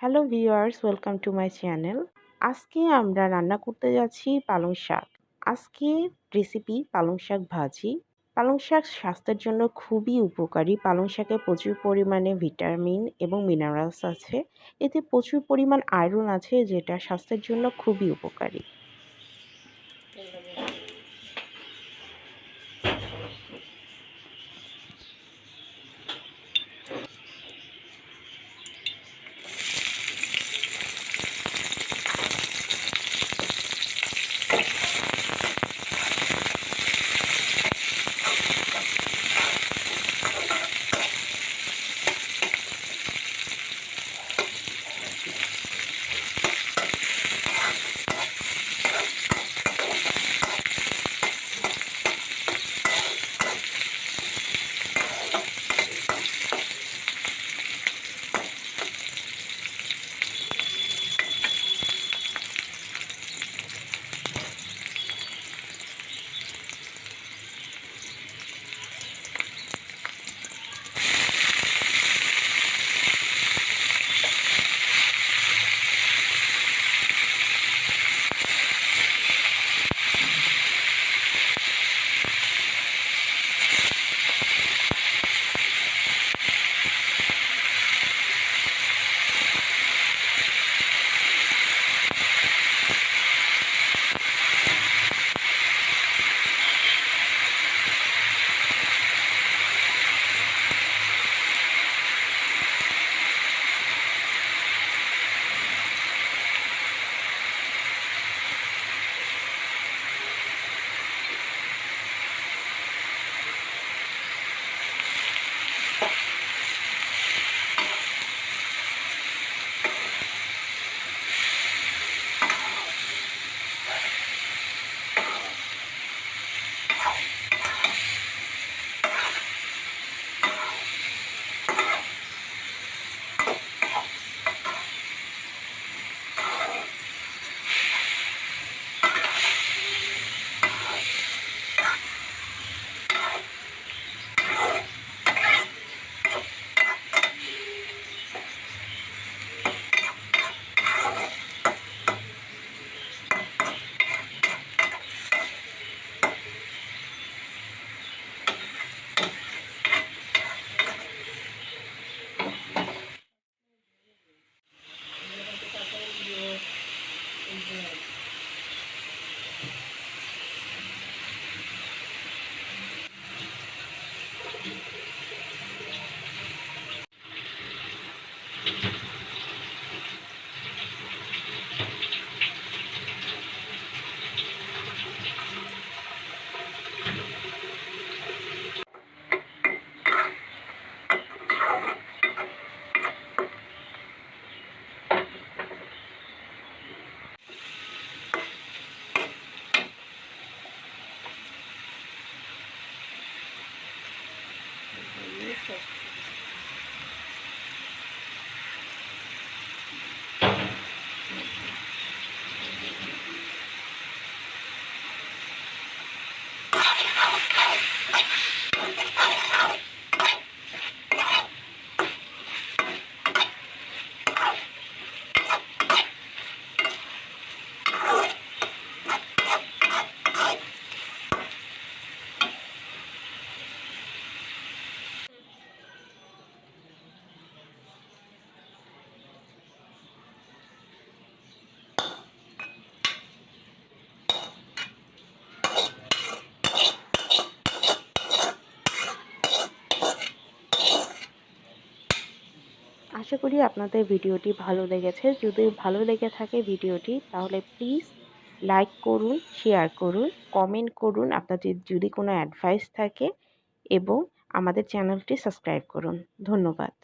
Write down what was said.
Hello viewers, welcome to my channel. আজকে আমরা রান্না করতে যাচ্ছি পালং শাক। আজকের রেসিপি পালং শাক ভাজি। পালং শাক স্বাস্থ্যের জন্য খুবই উপকারী। পালং শাকে প্রচুর পরিমাণে ভিটামিন এবং মিনারেলস আছে। এতে প্রচুর পরিমাণ আয়রন আছে, যেটা স্বাস্থ্যের জন্য খুবই উপকারী। আশা করি আপনাদের ভিডিওটি ভালো লেগেছে। যদি ভালো লেগে থাকে ভিডিওটি, তাহলে প্লিজ লাইক করুন, শেয়ার করুন, কমেন্ট করুন আপনাদের যদি কোনো অ্যাডভাইস থাকে, এবং আমাদের চ্যানেলটি সাবস্ক্রাইব করুন। ধন্যবাদ।